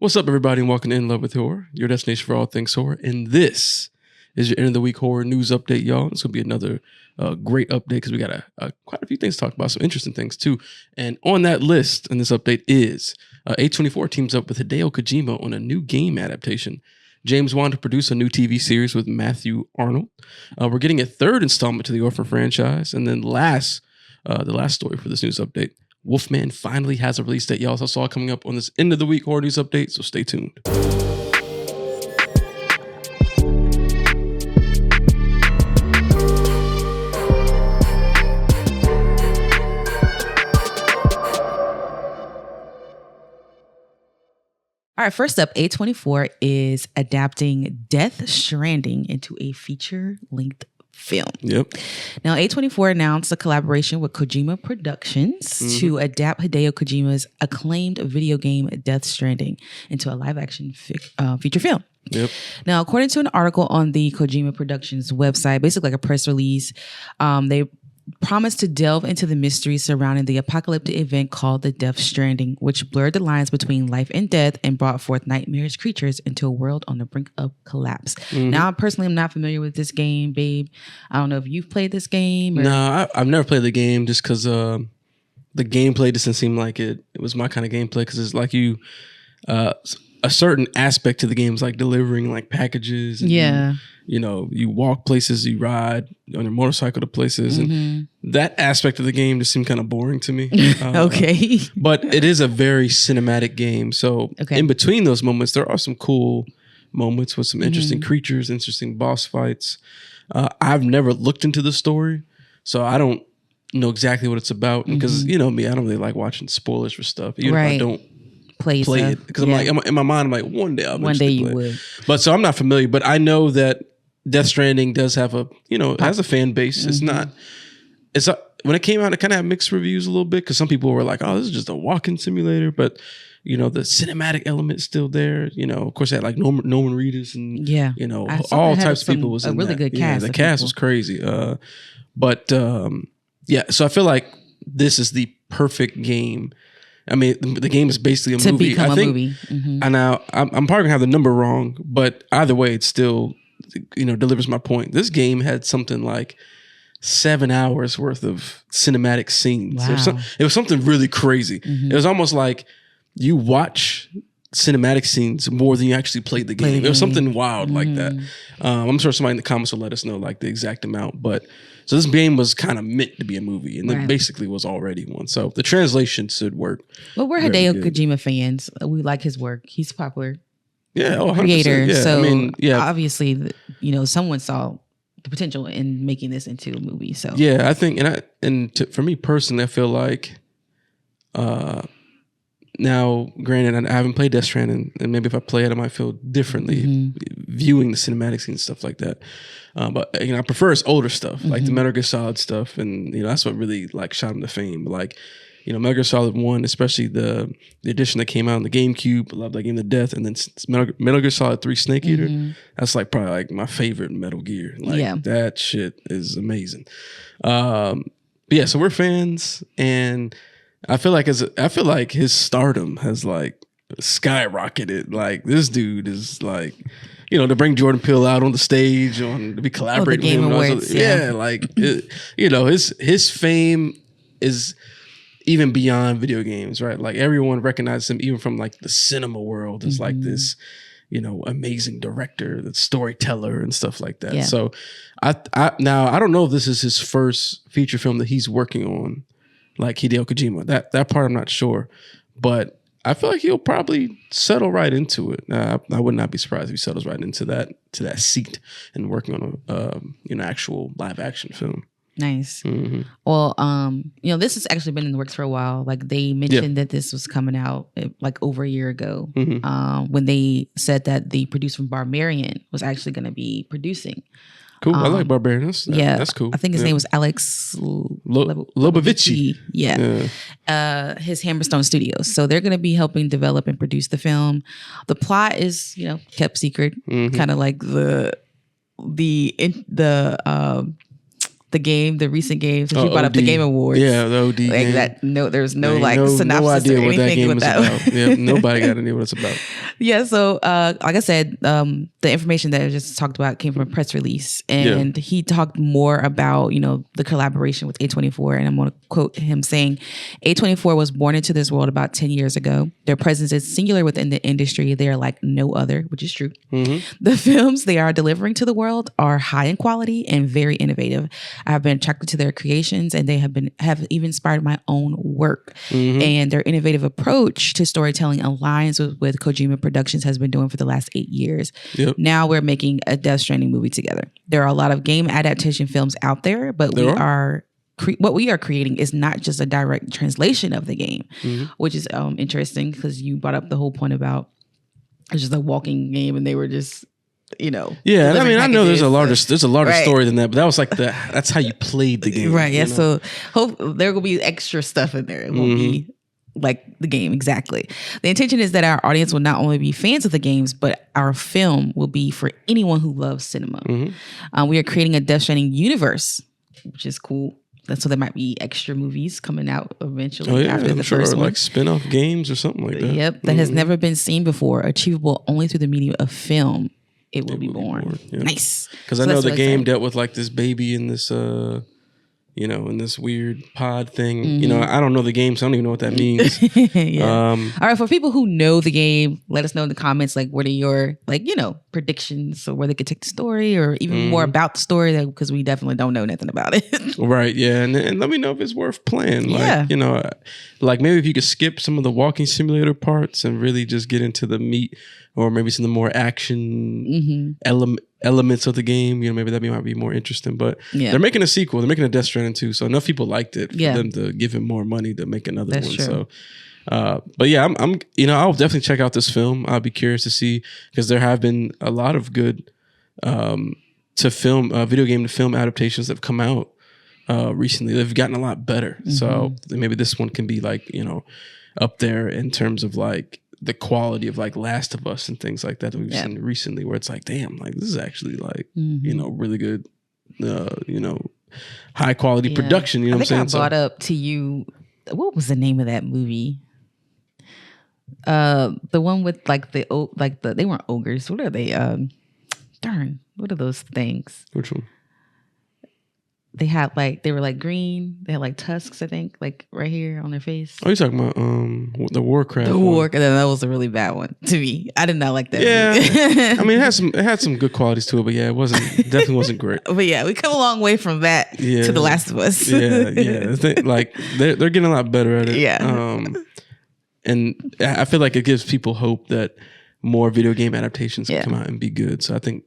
What's up, everybody, and welcome to In Love with Horror, your destination for all things horror. And this is your end of the week horror news update, y'all. It's gonna be another great update because we got quite a few things to talk about, some interesting things too. And on that list in this update is A24 teams up with Hideo Kojima on a new game adaptation. James Wan to produce a new TV series with Matthew Arnold. We're getting a third installment to the Orphan franchise, and then the last story for this news update. Wolfman finally has a release date, y'all. So I saw it coming up on this end of the week horror news update, so stay tuned. All right, first up, A24 is adapting Death Stranding into a feature-length film. Yep. Now, A24 announced a collaboration with Kojima Productions to adapt Hideo Kojima's acclaimed video game Death Stranding into a live-action feature film. Yep. Now, according to an article on the Kojima Productions website, basically like a press release, they promised to delve into the mystery surrounding the apocalyptic event called the Death Stranding, which blurred the lines between life and death and brought forth nightmarish creatures into a world on the brink of collapse. Now, I personally am not familiar with this game, babe. I don't know if you've played this game. Or... No, I've never played the game just because the gameplay doesn't seem like it was my kind of gameplay, because it's like you... a certain aspect to the game is like delivering like packages. And you walk places, you ride on your motorcycle to places. And that aspect of the game just seemed kind of boring to me. Okay. But it is a very cinematic game. So in between those moments, there are some cool moments with some interesting creatures, interesting boss fights. I've never looked into the story, so I don't know exactly what it's about. Because you know me, I don't really like watching spoilers for stuff. Even if I don't play it, because I'm like, in my mind, I'm like, one day I'll eventually play it. But so I'm not familiar, but I know that Death Stranding does have a, it has a fan base. When it came out, it kind of had mixed reviews a little bit, because some people were like, oh, this is just a walking simulator, but the cinematic element is still there. Of course, it had like Norman Reedus and all types of people was in really good cast. Yeah, the cast was crazy. So I feel like this is the perfect game. I mean, the game is basically a movie. I think, movie. And now I'm probably gonna have the number wrong, but either way, it still, delivers my point. This game had something like 7 hours worth of cinematic scenes. Wow. It was something really crazy. It was almost like you watch cinematic scenes more than you actually played the game. It was something wild like that. I'm sure somebody in the comments will let us know like the exact amount, but so this game was kind of meant to be a movie, and it basically was already one. So the translation should work. Well, we're Hideo Kojima fans. We like his work. He's popular. Yeah, creator. Yeah. So I mean, obviously, someone saw the potential in making this into a movie. So yeah, I think, for me personally, I feel like, now, granted, I haven't played Death Stranding, and maybe if I play it, I might feel differently viewing the cinematic scenes and stuff like that. But I prefer his older stuff, like the Metal Gear Solid stuff, and that's what really like shot him to fame. But like, Metal Gear Solid 1, especially the edition that came out on the GameCube, I love that game to death. And then Metal Gear Solid 3 Snake Eater, that's like probably like my favorite Metal Gear. Like that shit is amazing. So we're fans, and I feel like his stardom has like skyrocketed. Like this dude is like, to bring Jordan Peele out on the stage, to be collaborating with him. His fame is even beyond video games, right? Like everyone recognizes him, even from like the cinema world, as like this, amazing director, the storyteller and stuff like that. Yeah. So I don't know if this is his first feature film that he's working on, like Hideo Kojima. That part I'm not sure, but I feel like he'll probably settle right into it. I would not be surprised if he settles right into that seat and working on a actual live action film. Nice. Well, this has actually been in the works for a while. Like they mentioned that this was coming out like over a year ago, when they said that the producer from Barbarian was actually going to be producing. Cool. I like Barbarian. That's cool. I think his name was Alex Lobovici. Yeah. His Hammerstone Studios. So they're going to be helping develop and produce the film. The plot is, kept secret, kind of like the the game, the recent game, since you brought up the Game Awards. Yeah, the OD like game. that. No, there's no like no synopsis idea or what that anything game with was that. about. Yeah, nobody got any what it's about. Yeah, so like I said, the information that I just talked about came from a press release, and he talked more about the collaboration with A24, and I'm going to quote him saying, "A24 was born into this world about 10 years ago. Their presence is singular within the industry. They are like no other," which is true. The films they are delivering to the world are high in quality and very innovative. I have been attracted to their creations, and they have even inspired my own work. And their innovative approach to storytelling aligns with Kojima Productions has been doing for the last 8 years. Now we're making a Death Stranding movie together. There are a lot of game adaptation films out there, but what we are creating is not just a direct translation of the game, which is interesting because you brought up the whole point about it's just a walking game, and they were just Yeah, I mean, I know there's a larger story than that, but that was like that's how you played the game, right? Yeah, so there will be extra stuff in there. It won't be like the game exactly. The intention is that our audience will not only be fans of the games, but our film will be for anyone who loves cinema. We are creating a Death Stranding universe, which is cool. So there might be extra movies coming out eventually after the first one. Like spin-off games or something like that. Yep, that has never been seen before, achievable only through the medium of film. It will be born. Nice. Because I know the game dealt with like this baby in this, in this weird pod thing. I don't know the game, so I don't even know what that means. All right, for people who know the game, let us know in the comments, like, what are your, predictions or where they could take the story, or even more about the story, because we definitely don't know nothing about it. Right, yeah. And let me know if it's worth playing. Like, maybe if you could skip some of the walking simulator parts and really just get into the meat, or maybe some of the more action elements of the game. Maybe that might be more interesting. But they're making a sequel. They're making a Death Stranding 2. So enough people liked it for them to give him more money to make another one. True. So, but yeah, I'll definitely check out this film. I'll be curious to see, because there have been a lot of good video game to film adaptations that have come out recently. They've gotten a lot better. So maybe this one can be like, up there in terms of like the quality of like Last of Us and things like that we've seen recently, where it's like, damn, like this is actually like, really good, high quality production. You know what I'm saying? I brought up to you, what was the name of that movie? The one with like they weren't ogres. What are they? What are those things? Which one? They were like green. They had like tusks, I think, like right here on their face. Oh, you're talking about the Warcraft. That was a really bad one to me. I did not like that. Yeah, I mean, it had some good qualities to it, but yeah, definitely wasn't great. But yeah, we come a long way from that to The Last of Us. Like they're getting a lot better at it. Yeah, and I feel like it gives people hope that more video game adaptations can come out and be good. So I think,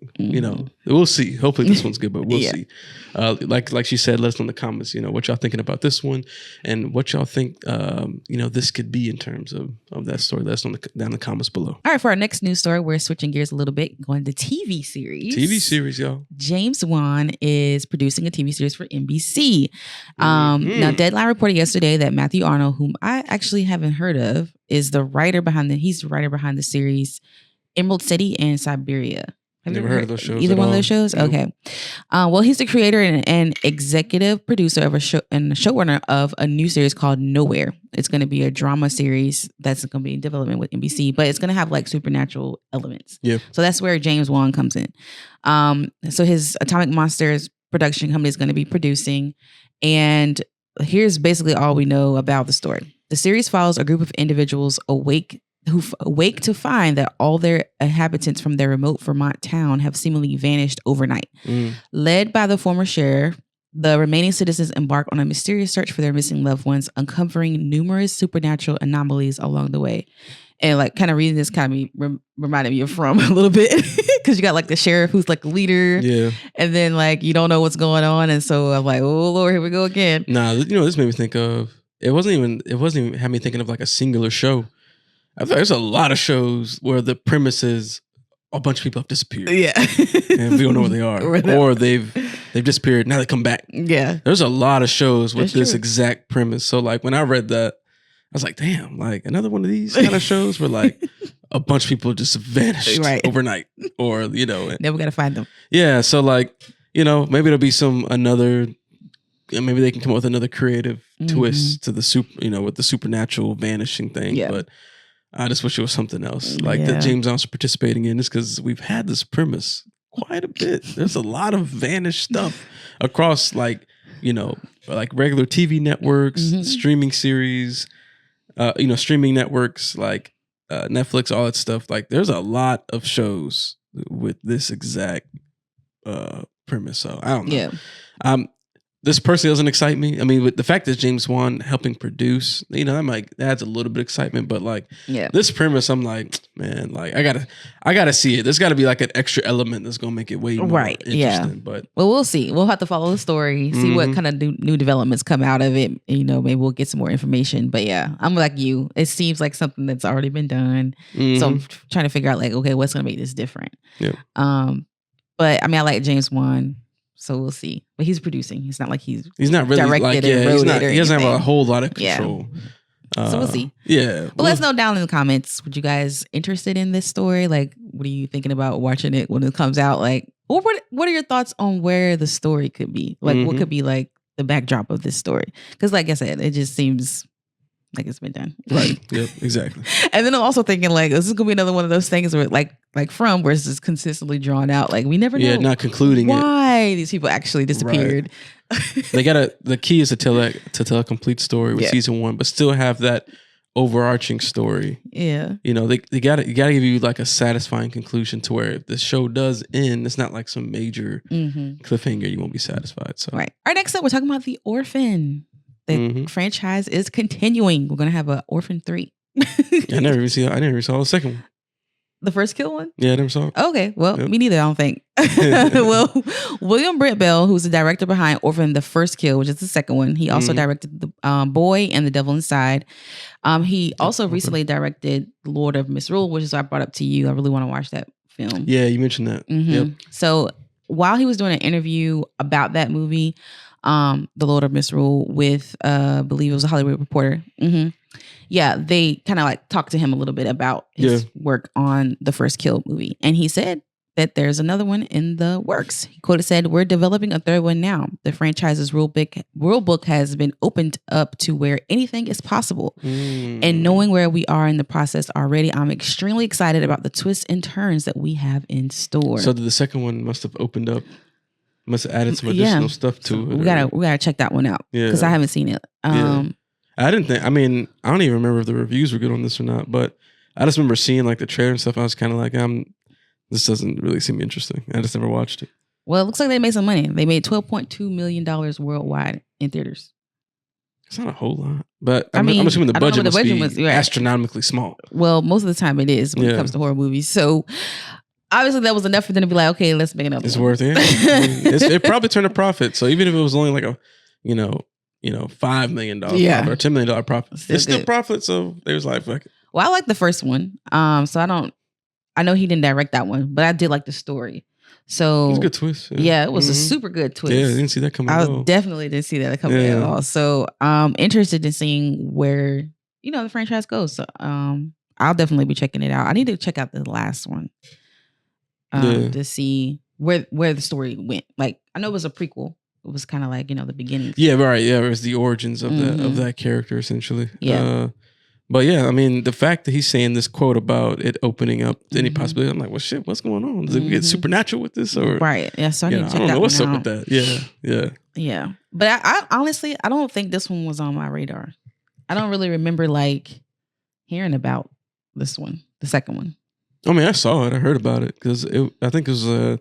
we'll see. Hopefully this one's good, but we'll see. Like she said, let us know in the comments, what y'all thinking about this one and what y'all think, this could be in terms of that story. Let us know down in the comments below. All right, for our next news story, we're switching gears a little bit, going to TV series. TV series, y'all. James Wan is producing a TV series for NBC. Now, Deadline reported yesterday that Matthew Arnold, whom I actually haven't heard of, is the writer behind the series Emerald City and Siberia. Have you never heard of those shows? Either one of those shows? Nope. Okay. Well, he's the creator and executive producer of a show and showrunner of a new series called Nowhere. It's going to be a drama series that's going to be in development with NBC, but it's going to have like supernatural elements. Yeah. So that's where James Wan comes in. So his Atomic Monsters production company is going to be producing, and here's basically all we know about the story. The series follows a group of individuals awake to find that all their inhabitants from their remote Vermont town have seemingly vanished overnight. Led by the former sheriff, the remaining citizens embark on a mysterious search for their missing loved ones, uncovering numerous supernatural anomalies along the way. And like kind of reading this kind of reminded me of From a little bit, because you got like the sheriff who's like the leader, and then like you don't know what's going on, and so I'm like, oh Lord, here we go again. Nah, this made me think of it wasn't even had me thinking of like a singular show. I thought there's a lot of shows where the premise is a bunch of people have disappeared. Yeah. And we don't know where they are. Or they've disappeared, now they come back. Yeah. There's a lot of shows with this exact premise. So like when I read that, I was like, damn, like another one of these kind of shows where like a bunch of people just vanished overnight. Or, never gotta find them. Yeah. So like, maybe there'll be another maybe they can come up with another creative twist to the with the supernatural vanishing thing. Yeah. But I just wish it was something else, like that James Vaughn's participating in this, because we've had this premise quite a bit. There's a lot of vanished stuff across like regular TV networks, streaming series, streaming networks like Netflix, all that stuff. Like there's a lot of shows with this exact premise. So I don't know. Yeah. This personally doesn't excite me. I mean, with the fact that James Wan helping produce, that adds a little bit of excitement. But like, this premise, I'm like, man, like I gotta see it. There's got to be like an extra element that's gonna make it way more interesting. Yeah. But we'll see. We'll have to follow the story, see what kind of new developments come out of it. Maybe we'll get some more information. But yeah, I'm like you. It seems like something that's already been done. So I'm trying to figure out like, okay, what's gonna make this different? Yeah. But I mean, I like James Wan. So we'll see. But he's producing. It's not like he's not really directed and wrote it or he doesn't have a whole lot of control. So we'll see. Yeah. But let us know down in the comments. Would you guys interested in this story? Like, what are you thinking about watching it when it comes out? Like, or what are your thoughts on where the story could be? Like, what could be like the backdrop of this story? Because like I said, it just seems like it's been done. Right. Yep. Exactly. And then I'm also thinking like, this is gonna be another one of those things where like From, where it's just consistently drawn out. Like we never know. Yeah, not concluding why these people actually disappeared. Right. The key is to tell a complete story with season 1, but still have that overarching story. Yeah. They gotta give you like a satisfying conclusion to where if the show does end, it's not like some major cliffhanger, you won't be satisfied. So right. All right, next up we're talking about The Orphan. The franchise is continuing. We're gonna have an Orphan 3. I never even saw the second one. The first Kill one? Yeah, I never saw it. Okay, well, me neither, I don't think. Well, William Brent Bell, who's the director behind Orphan, the first Kill, which is the second one. He also directed The Boy and The Devil Inside. He also recently directed Lord of Misrule, which is what I brought up to you. I really want to watch that film. Yeah, you mentioned that. Yep. So while he was doing an interview about that movie, The Lord of Misrule with, I believe it was a Hollywood Reporter. Yeah, they kind of like talked to him a little bit about his work on the first Kill movie. And he said that there's another one in the works. He quoted said, "We're developing a third one now. The franchise's rule book has been opened up to where anything is possible. And knowing where we are in the process already, I'm extremely excited about the twists and turns that we have in store." So the second one must have opened up, must have added some additional stuff to it. We gotta check that one out because I haven't seen it. I didn't think. I mean, I don't even remember if the reviews were good on this or not. But I just remember seeing like the trailer and stuff. I was kind of like, this doesn't really seem interesting. I just never watched it. Well, it looks like they made some money. They made $12.2 million worldwide in theaters. It's not a whole lot, but I'm assuming the budget must be astronomically small. Well, most of the time it is when it comes to horror movies. So obviously that was enough for them to be like, okay, let's make another. It's worth it. It probably turned a profit. So even if it was only like a, $5 million profit or $10 million profit, it's still profit. So they was like, fuck it. Well, I like the first one. So I know he didn't direct that one, but I did like the story. So it was a good twist. Yeah, it was a super good twist. Yeah, I didn't see that coming at all. Definitely didn't see that coming at all. So I'm interested in seeing where, the franchise goes. So I'll definitely be checking it out. I need to check out the last one to see where the story went. Like, I know it was a prequel. It was kind of like, the beginning. Yeah, right. Yeah, it was the origins of that character, essentially. Yeah. But yeah, I mean, the fact that he's saying this quote about it opening up any possibility, I'm like, well, shit, what's going on? Does it get supernatural with this? Or right. Yeah, so I need to check that one out. I don't know what's up with that. Yeah. Yeah. But I honestly, I don't think this one was on my radar. I don't really remember like hearing about this one, the second one. I mean, I saw it. I heard about it because I think it was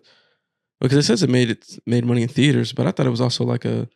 because it says it made money in theaters, but I thought it was also like a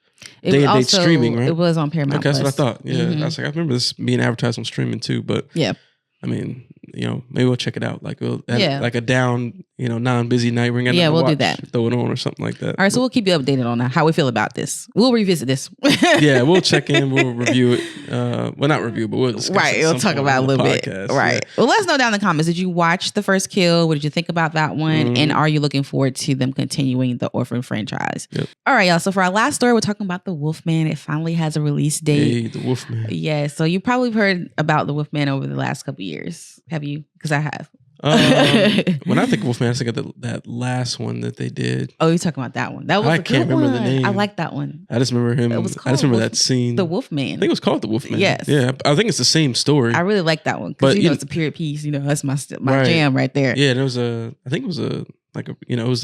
day-to-day streaming, right? It was on Paramount. Okay, that's what I thought. Yeah, I was like, I remember this being advertised on streaming too, but yeah. I mean, maybe we'll check it out. Like we'll have like a down, non-busy night. We're gonna we'll do that. Throw it on or something like that. All right, so we'll keep you updated on how we feel about this. We'll revisit this. Yeah, we'll check in. We'll review it. Well, not review, but we'll discuss it. We'll talk about it a little bit. Right. Yeah. Well, let us know down in the comments. Did you watch the first Kill? What did you think about that one? And are you looking forward to them continuing the Orphan franchise? Yep. All right, y'all. So for our last story, we're talking about the Wolfman. It finally has a release date. Hey, the Wolfman. Yeah. So you probably heard about the Wolfman over the last couple of years. Have you? Because I have. When I think of Wolfman, I think of that last one that they did. Oh, you're talking about that one. That was a good one. The name. I like that one. I just remember him. I just remember that scene. The Wolfman. I think it was called The Wolfman. Yes. Yeah, I think it's the same story. I really like that one because it's a period piece. That's my jam right there. Yeah, and I think it was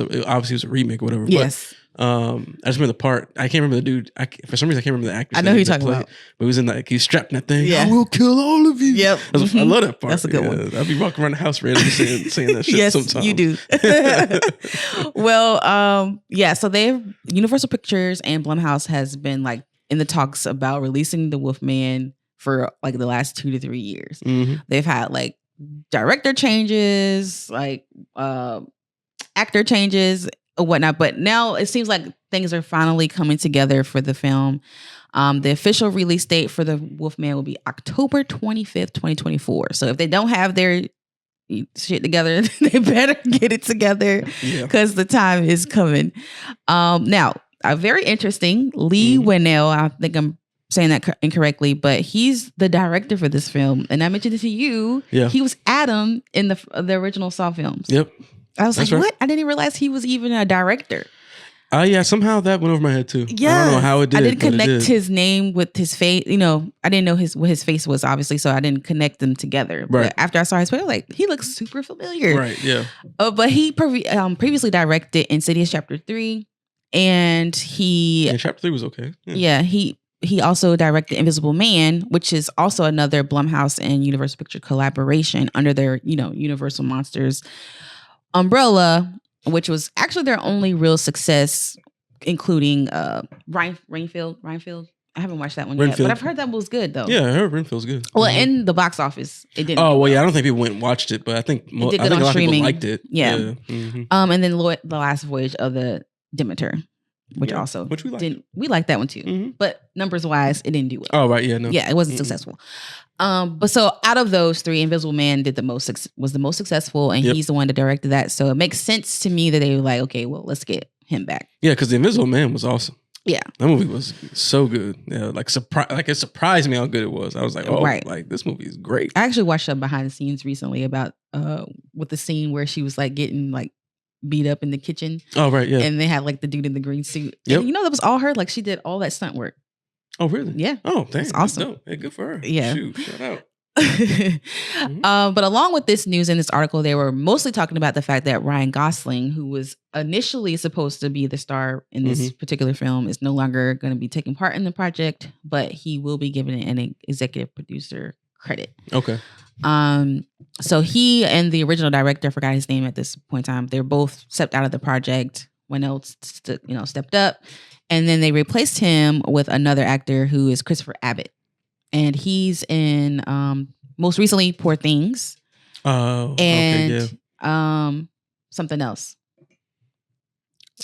obviously it was a remake or whatever. Yes. But, I just remember the part. I can't remember the dude. For some reason, I can't remember the actor. I know who you're talking about. But he was in he's strapped in that thing. Yeah. I will kill all of you. Yep. I love that part. That's a good one. I'll be walking around the house randomly saying that shit yes, sometimes. You do. Well, so Universal Pictures and Blumhouse has been in the talks about releasing the Wolfman for the last 2 to 3 years. Mm-hmm. They've had director changes, actor changes, or whatnot. But now it seems like things are finally coming together for the film. The official release date for the Wolfman will be October 25th, 2024. So if they don't have their shit together, they better get it together because the time is coming. Now, very interesting, Lee Winnell, I think I'm saying that incorrectly, but he's the director for this film. And I mentioned it to you. Yeah. He was Adam in the original Saw films. Yep. I was what? I didn't even realize he was even a director. Yeah, somehow that went over my head too. Yeah, I don't know how it did. I didn't connect his name with his face. I didn't know what his face was, obviously, so I didn't connect them together. Right. But after I saw his face, I was he looks super familiar. Right. Yeah. But he previously directed Insidious Chapter 3, and Chapter 3 was okay. Yeah. He also directed Invisible Man, which is also another Blumhouse and Universal Picture collaboration under their Universal Monsters umbrella, which was actually their only real success, including Renfield. I haven't watched that one yet, but I've heard that was good though. Yeah, I heard Renfield's good. Well, in the box office, it didn't. Oh well, yeah, I don't think people went and watched it, but I think a lot of people liked it. Yeah. Mm-hmm. And then The Last Voyage of the Demeter, which we liked. We liked that one too, mm-hmm. but numbers wise, it didn't do well. Oh right, yeah, no, yeah, it wasn't successful. But so out of those three, Invisible Man was the most successful, and he's the one that directed that. So it makes sense to me that they were like, okay, well, let's get him back. Yeah, because The Invisible Man was awesome. Yeah, that movie was so good. Yeah, it surprised me how good it was. I was like, this movie is great. I actually watched a behind the scenes recently about with the scene where she was getting beat up in the kitchen. Oh right, yeah. And they had the dude in the green suit. Yep. And that was all her. She did all that stunt work. Oh really? Yeah. Oh, thanks. That's awesome. Hey, good for her. Yeah. Shoot, shout out. Mm-hmm. But along with this news in this article, they were mostly talking about the fact that Ryan Gosling, who was initially supposed to be the star in this particular film, is no longer going to be taking part in the project, but he will be given an executive producer credit. Okay. So he and the original director, I forgot his name at this point in time, they're both stepped out of the project. Winnell stepped up, and then they replaced him with another actor who is Christopher Abbott. And he's in most recently Poor Things. Oh, and something else.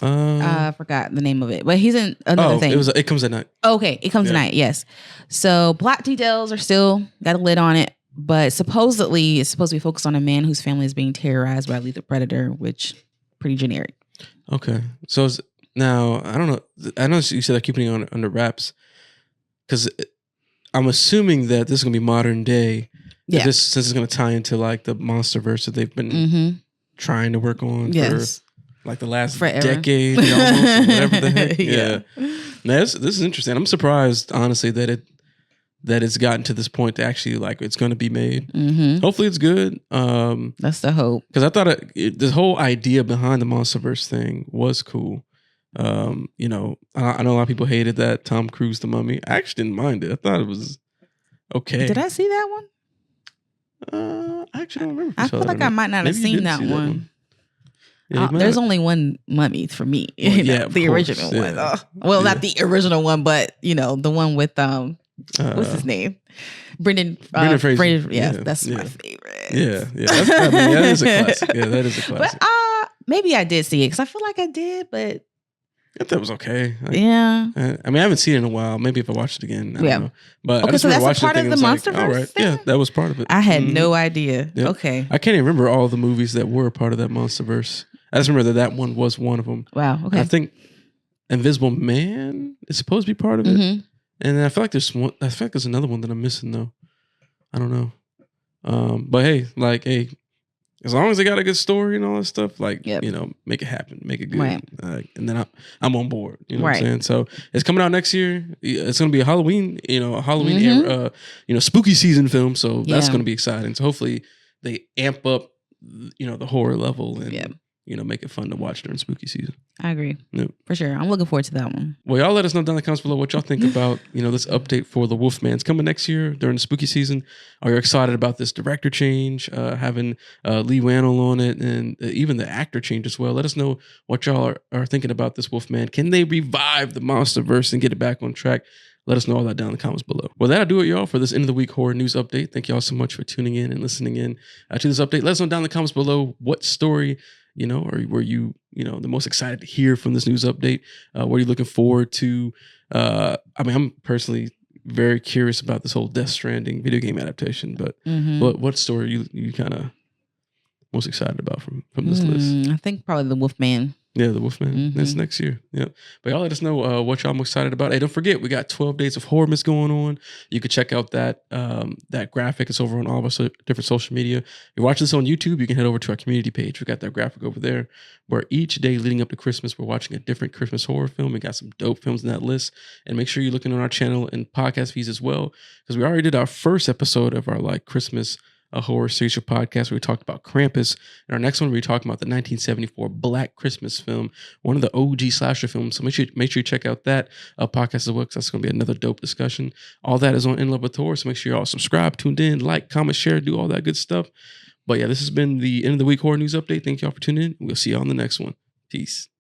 I forgot the name of it, but he's in another thing. It Comes at Night. Okay, It Comes at Night. Yes. So plot details are still got a lid on it, but supposedly it's supposed to be focused on a man whose family is being terrorized by a lethal predator, which pretty generic. Okay, so now I don't know. I know you said they're keeping it under wraps because I'm assuming that this is gonna be modern day. Yeah. Since it's gonna tie into the MonsterVerse that they've been trying to work on for the last decade, almost, whatever the heck. Yeah. Now, this is interesting. I'm surprised, honestly, that it's gotten to this point to actually it's going to be made. Hopefully, it's good. That's the hope. Because I thought the whole idea behind the MonsterVerse thing was cool. I know a lot of people hated that Tom Cruise The Mummy. I actually didn't mind it. I thought it was okay. Did I see that one? I actually don't remember. I feel like I might not have seen that one. Yeah, there's only one Mummy for me. The original one. Not the original one, but the one with what's his name? Brendan Fraser. That's my favorite. Yeah. That is a classic. Yeah, that is a classic. But maybe I did see it because I feel like I did, but I thought it was okay. Yeah. I mean, I haven't seen it in a while. Maybe if I watched it again, I don't know. But okay, so that's a part of the MonsterVerse. All right, yeah, that was part of it. I had no idea. Yep. Okay, I can't even remember all the movies that were part of that MonsterVerse. I just remember that one was one of them. Wow. Okay. I think Invisible Man is supposed to be part of it, and then I feel like there's one. I feel like there's another one that I'm missing though. I don't know. But hey, As long as they got a good story and all that stuff, like, Yep. make it happen, make it good. Right. And then I'm on board. You know what I'm Right. saying? So it's coming out next year. It's going to be a Halloween, era, spooky season film. So that's going to be exciting. So hopefully they amp up, the horror level and, make it fun to watch during spooky season. I agree. Yep. For sure. I'm looking forward to that one. Well, y'all let us know down in the comments below what y'all think about, this update for the Wolfman. It's coming next year during the spooky season. Are you excited about this director change, having Lee Wannell on it, and even the actor change as well? Let us know what y'all are thinking about this Wolfman. Can they revive the MonsterVerse and get it back on track? Let us know all that down in the comments below. Well, that'll do it, y'all, for this end of the week horror news update. Thank y'all so much for tuning in and listening in to this update. Let us know down in the comments below what story, or were you, the most excited to hear from this news update? What are you looking forward to? I'm personally very curious about this whole Death Stranding video game adaptation, but what story you kind of most excited about from this list? I think probably the Wolfman. Yeah, the Wolfman. That's next year. Yep. But y'all let us know what y'all most excited about. Hey, don't forget, we got 12 Days of Horrormas going on. You can check out that graphic. It's over on all of our different social media. If you're watching this on YouTube, you can head over to our community page. We got that graphic over there where each day leading up to Christmas, we're watching a different Christmas horror film. We got some dope films in that list. And make sure you're looking on our channel and podcast feeds as well, because we already did our first episode of our Christmas a horror series or podcast where we talked about Krampus. And our next one, we're talking about the 1974 Black Christmas film, one of the OG slasher films. So make sure you check out that podcast as well, because that's going to be another dope discussion. All that is on In Love with Horror. So make sure you all subscribe, tuned in, like, comment, share, do all that good stuff. But yeah, this has been the end of the week horror news update. Thank y'all for tuning in. We'll see you on the next one. Peace.